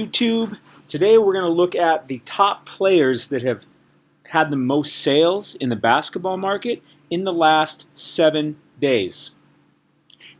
YouTube. Today we're going to look at the top players that have had the most sales in the basketball market in the last 7 days.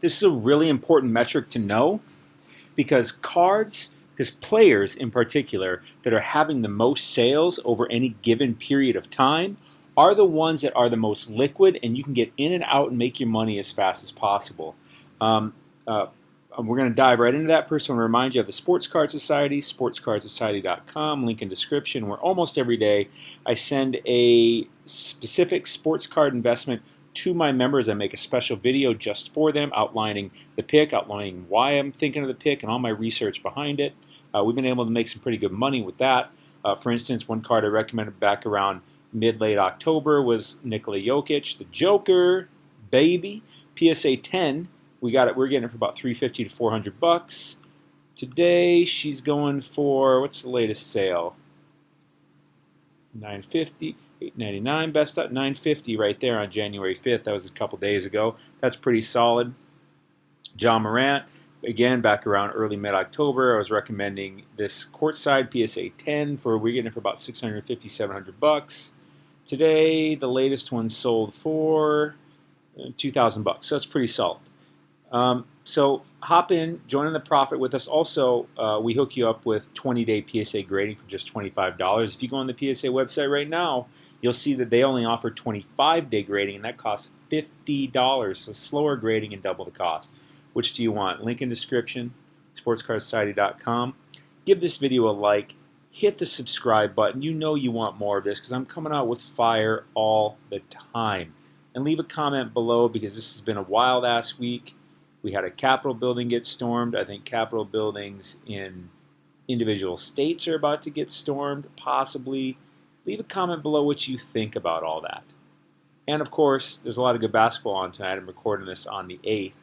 This is a really important metric to know because players in particular that are having the most sales over any given period of time are the ones that are the most liquid, and you can get in and out and make your money as fast as possible. We're going to dive right into that. First, I want to remind you of the Sports Card Society, SPORTSCARDCONSULTANT, link in description, where almost every day I send a specific sports card investment to my members. I make a special video just for them, outlining the pick, outlining why I'm thinking of the pick, and all my research behind it. We've been able to make some pretty good money with that. For instance, one card I recommended back around mid-late October was Nikola Jokic, the Joker, baby, PSA 10. We're getting it for about $350 to $400. Today she's going for, what's the latest sale? $950, $899, best up $950 right there on January 5th. That was a couple days ago. That's pretty solid. John Morant, again back around early mid-October, I was recommending this courtside PSA 10 we're getting it for about $650, $700. Today the latest one sold for $2,000. So that's pretty solid. So hop in, join in the profit with us. Also, we hook you up with 20-day PSA grading for just $25. If you go on the PSA website right now, you'll see that they only offer 25-day grading, and that costs $50. So slower grading and double the cost. Which do you want? Link in description, sportscardsociety.com. Give this video a like. Hit the subscribe button. You know you want more of this because I'm coming out with fire all the time. And leave a comment below because this has been a wild-ass week. We had a Capitol building get stormed. I think Capitol buildings in individual states are about to get stormed, possibly. Leave a comment below what you think about all that. And of course, there's a lot of good basketball on tonight. I'm recording this on the 8th.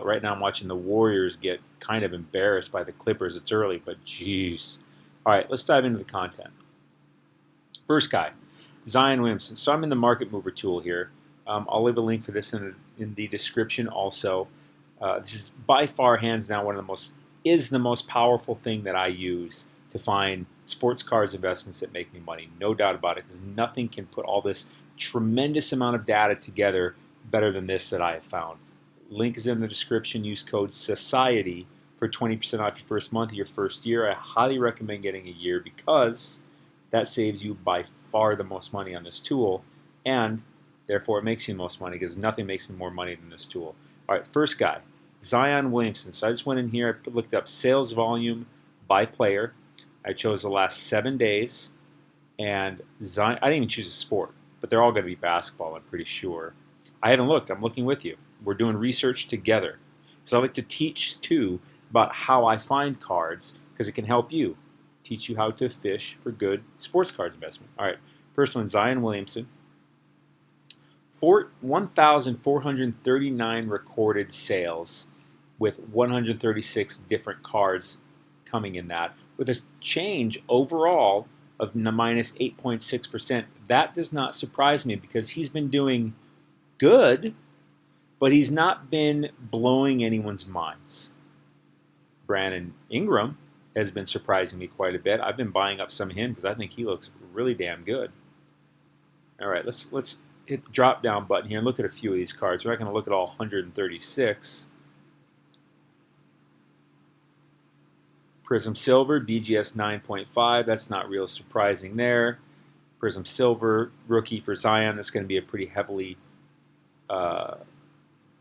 Right now I'm watching the Warriors get kind of embarrassed by the Clippers. It's early, but jeez. All right, let's dive into the content. First guy, Zion Williamson. So I'm in the Market Mover tool here. I'll leave a link for this in the description also. This is by far, hands down, the most powerful thing that I use to find sports cards investments that make me money. No doubt about it, because nothing can put all this tremendous amount of data together better than this that I have found. Link is in the description. Use code SOCIETY for 20% off your first month of your first year. I highly recommend getting a year because that saves you by far the most money on this tool, and therefore it makes you the most money because nothing makes me more money than this tool. All right, first guy, Zion Williamson. So I just went in here, I looked up sales volume by player. I chose the last 7 days, and Zion, I didn't even choose a sport, but they're all going to be basketball, I'm pretty sure. I haven't looked. I'm looking with you. We're doing research together. So I like to teach, too, about how I find cards because it can help you. Teach you how to fish for good sports card investment. All right, first one, Zion Williamson. 1,439 recorded sales with 136 different cards coming in that, with a change overall of minus 8.6%. That does not surprise me because he's been doing good, but he's not been blowing anyone's minds. Brandon Ingram has been surprising me quite a bit. I've been buying up some of him because I think he looks really damn good. All right, let's hit the drop down button here and look at a few of these cards. We're not going to look at all 136. Prism Silver, BGS 9.5. That's not real surprising there. Prism Silver, rookie for Zion. That's going to be a pretty heavily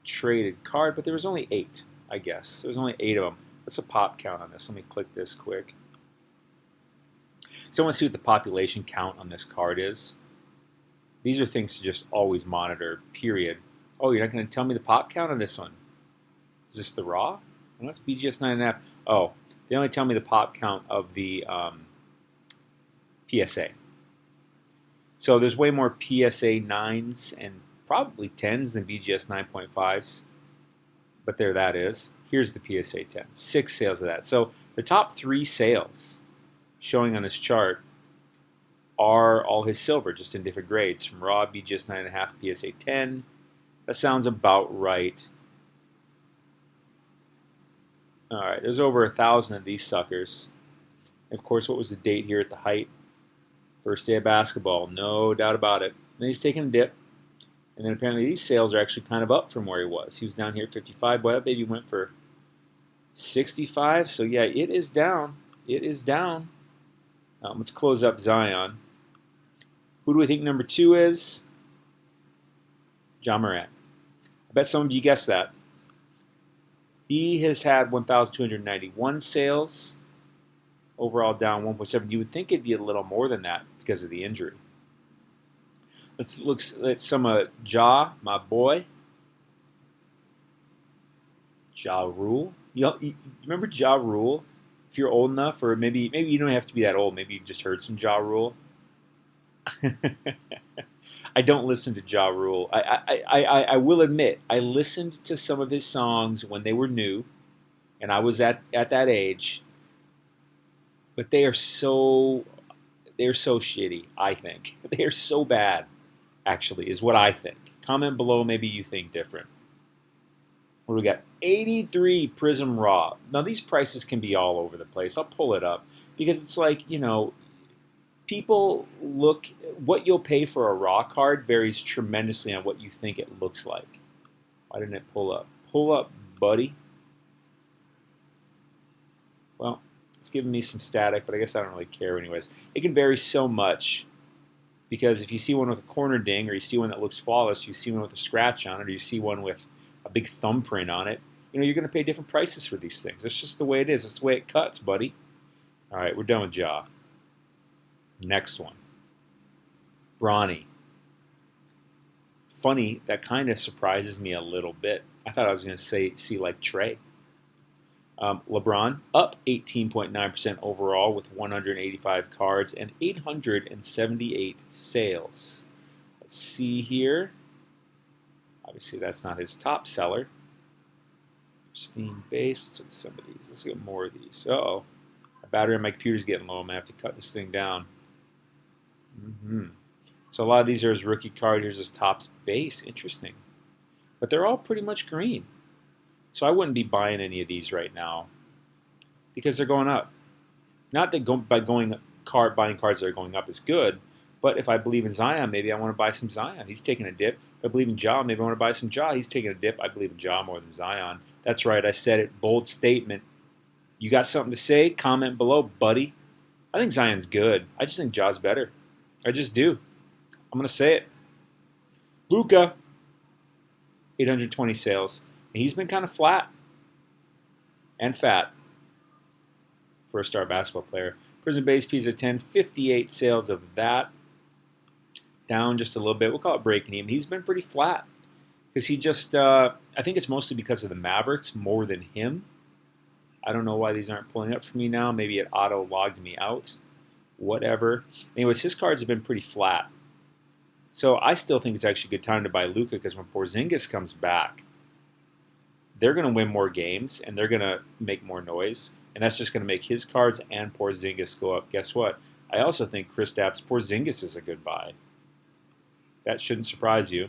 traded card, but there was only 8, I guess. There was only 8 of them. What's the pop count on this? Let me click this quick. So I want to see what the population count on this card is. These are things to just always monitor, period. Oh, you're not going to tell me the pop count on this one? Is this the raw? No, it's BGS 9.5. Oh, they only tell me the pop count of the PSA. So there's way more PSA 9s and probably 10s than BGS 9.5s. But there that is. Here's the PSA 10. 6 sales of that. So the top 3 sales showing on this chart are all his silver, just in different grades. From raw, BGS 9.5, PSA 10. That sounds about right. All right, there's over 1,000 of these suckers. Of course, what was the date here at the height? First day of basketball, no doubt about it. Then he's taking a dip. And then apparently these sales are actually kind of up from where he was. He was down here at 55. Boy, that baby went for 65. So yeah, it is down. It is down. Let's close up Zion. Who do we think number 2 is? Ja Morant. I bet some of you guessed that. He has had 1,291 sales. Overall down 1.7. You would think it'd be a little more than that because of the injury. Let's look at some Ja, my boy. Ja Rule. You remember Ja Rule? If you're old enough, or maybe you don't have to be that old. Maybe you just heard some Ja Rule. I don't listen to Ja Rule. I will admit, I listened to some of his songs when they were new, and I was at that age. But they are so shitty, I think. They are so bad, actually, is what I think. Comment below, maybe you think different. What do we got? 83 Prism Raw. Now, these prices can be all over the place. I'll pull it up because it's like, people look, what you'll pay for a Raw card varies tremendously on what you think it looks like. Why didn't it pull up? Pull up, buddy. Well, it's giving me some static, but I guess I don't really care anyways. It can vary so much because if you see one with a corner ding, or you see one that looks flawless, you see one with a scratch on it, or you see one with a big thumbprint on it, you're going to pay different prices for these things. That's just the way it is. That's the way it cuts, buddy. All right, we're done with Ja. Next one. Bronny. Funny, that kind of surprises me a little bit. I thought I was going to see like Trey. LeBron up 18.9% overall with 185 cards and 878 sales. Let's see here. Obviously, that's not his top seller. Pristine base. Let's look at some of these. Let's get more of these. Uh-oh. My battery on my computer's getting low. I'm going to have to cut this thing down. So a lot of these are his rookie card. Here's his top base. Interesting. But they're all pretty much green. So I wouldn't be buying any of these right now because they're going up. Not that buying cards that are going up is good, but if I believe in Zion, maybe I want to buy some Zion. He's taking a dip. If I believe in Ja, maybe I want to buy some Ja. He's taking a dip. I believe in Ja more than Zion. That's right. I said it. Bold statement. You got something to say? Comment below, buddy. I think Zion's good. I just think Ja's better. I just do. I'm going to say it. Luka, 820 sales. And he's been kind of flat and fat for a star basketball player. Prism base piece of 10, 58 sales of that. Down just a little bit. We'll call it breaking even. He's been pretty flat because he just, I think it's mostly because of the Mavericks more than him. I don't know why these aren't pulling up for me now. Maybe it auto-logged me out. Whatever. Anyways, his cards have been pretty flat. So I still think it's actually a good time to buy Luka because when Porzingis comes back, they're going to win more games and they're going to make more noise. And that's just going to make his cards and Porzingis go up. Guess what? I also think Kristaps Porzingis is a good buy. That shouldn't surprise you.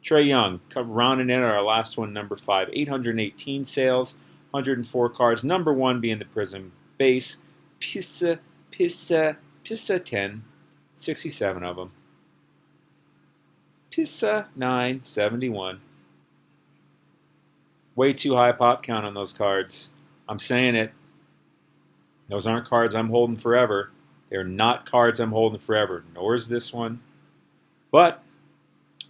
Trae Young, rounding in our last one, number 5. 818 sales, 104 cards. Number 1 being the Prism base. Pissa 10. 67 of them. Pissa 9, 71. Way too high pop count on those cards. I'm saying it. Those aren't cards I'm holding forever. They're not cards I'm holding forever, nor is this one. But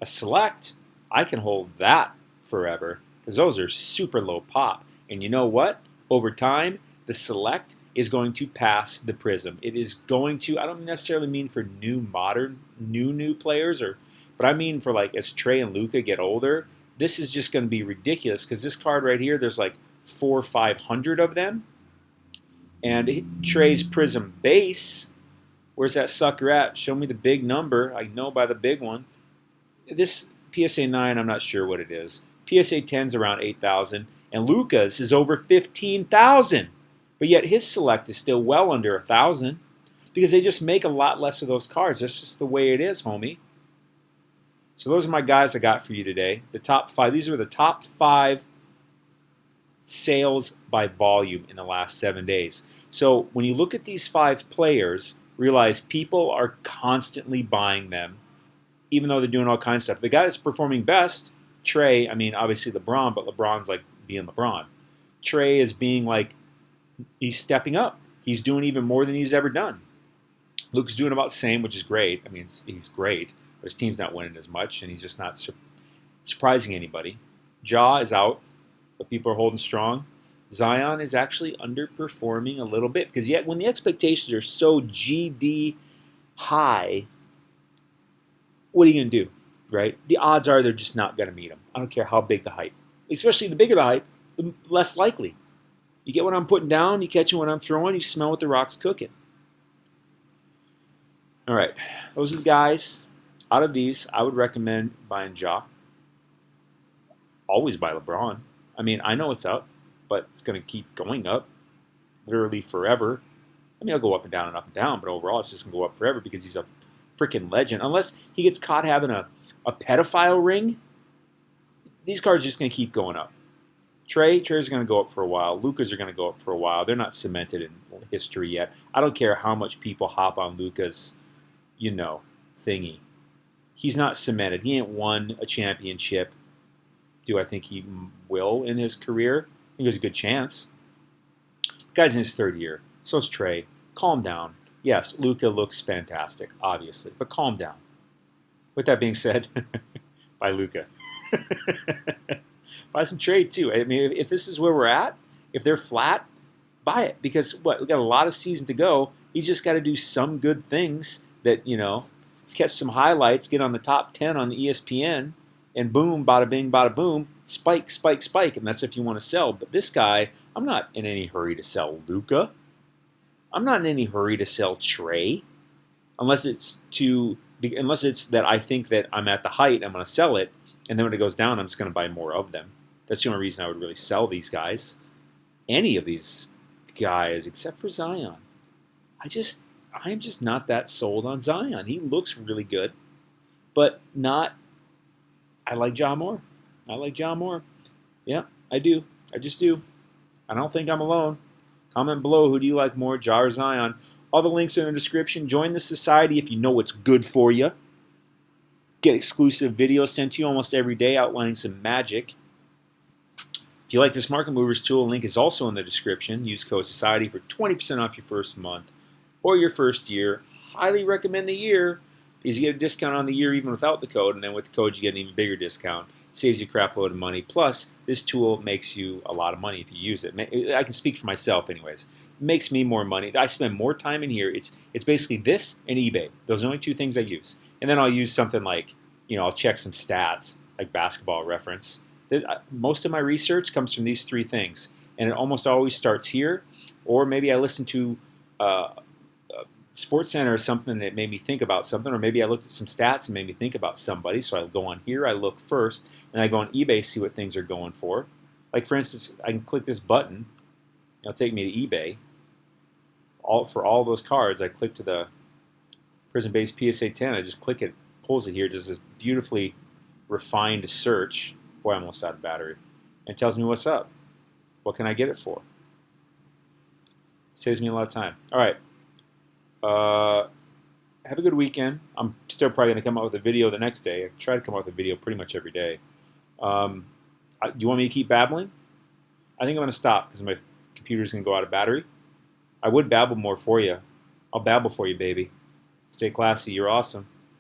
a select, I can hold that forever because those are super low pop. And you know what? Over time, the select is going to pass the Prism. It is going to, I don't necessarily mean for new players, but I mean for like as Trae and Luka get older, this is just going to be ridiculous because this card right here, there's like 400 or 500 of them. And Trae's Prism base, where's that sucker at? Show me the big number. I know by the big one. This PSA 9, I'm not sure what it is. PSA 10's around 8,000. And Luka's is over 15,000. But yet his select is still well under 1,000 because they just make a lot less of those cards. That's just the way it is, homie. So those are my guys I got for you today. The top 5. These were the top 5 sales by volume in the last 7 days. So when you look at these 5 players, realize people are constantly buying them, even though they're doing all kinds of stuff. The guy that's performing best, Trey, I mean, obviously LeBron, but LeBron's like being LeBron. Trey is being like, he's stepping up. He's doing even more than he's ever done. Luke's doing about the same, which is great. I mean, he's great, but his team's not winning as much, and he's just not surprising anybody. Ja is out, but people are holding strong. Zion is actually underperforming a little bit because yet when the expectations are so GD high, what are you going to do, right? The odds are they're just not going to meet them. I don't care how big the hype. Especially the bigger the hype, the less likely. You get what I'm putting down, you catch what I'm throwing, you smell what the rock's cooking. All right, those are the guys. Out of these, I would recommend buying Ja. Always buy LeBron. I mean, I know it's up, but it's going to keep going up literally forever. I mean, it'll go up and down, but overall it's just going to go up forever because he's a freaking legend. Unless he gets caught having a pedophile ring, these cards are just going to keep going up. Trey's going to go up for a while. Luka's are going to go up for a while. They're not cemented in history yet. I don't care how much people hop on Luka's, thingy. He's not cemented. He ain't won a championship. Do I think he will in his career? I think there's a good chance. The guy's in his 3rd year. So's Trey. Calm down. Yes, Luka looks fantastic, obviously, but calm down. With that being said, buy Luka. Buy some Trey too. I mean, if this is where we're at, if they're flat, buy it. Because we got a lot of season to go. He's just got to do some good things that, catch some highlights, get on the top 10 on ESPN, and boom, bada bing, bada boom, spike, spike, spike. And that's if you want to sell. But this guy, I'm not in any hurry to sell Luka. I'm not in any hurry to sell Trey. Unless it's that I think that I'm at the height, I'm going to sell it. And then when it goes down, I'm just going to buy more of them. That's the only reason I would really sell these guys. Any of these guys, except for Zion. I'm just not that sold on Zion. He looks really good, but not. I like Ja more. Yeah, I do. I just do. I don't think I'm alone. Comment below, who do you like more, Ja or Zion? All the links are in the description. Join the society if you know what's good for you. Get exclusive videos sent to you almost every day outlining some magic. If you like this Market Movers tool, link is also in the description. Use code SOCIETY for 20% off your first month or your first year. Highly recommend the year because you get a discount on the year even without the code, and then with the code you get an even bigger discount. It saves you a crap load of money. Plus, this tool makes you a lot of money if you use it. I can speak for myself anyways. It makes me more money. I spend more time in here. It's basically this and eBay. Those are the only 2 things I use. And then I'll use something like, I'll check some stats, like Basketball Reference. Most of my research comes from these 3 things. And it almost always starts here. Or maybe I listen to Sports Center or something that made me think about something, or maybe I looked at some stats and made me think about somebody. So I go on here, I look first, and I go on eBay, see what things are going for. Like for instance, I can click this button, it'll take me to eBay. For all those cards, I click to the Prison Base PSA 10. I just click it, pulls it here, does this beautifully refined search. Boy, I'm almost out of battery. And it tells me what's up. What can I get it for? Saves me a lot of time. All right. Have a good weekend. I'm still probably going to come out with a video the next day. I try to come out with a video pretty much every day. Do you want me to keep babbling? I think I'm going to stop because my computer's going to go out of battery. I would babble more for you. I'll babble for you, baby. Stay classy. You're awesome.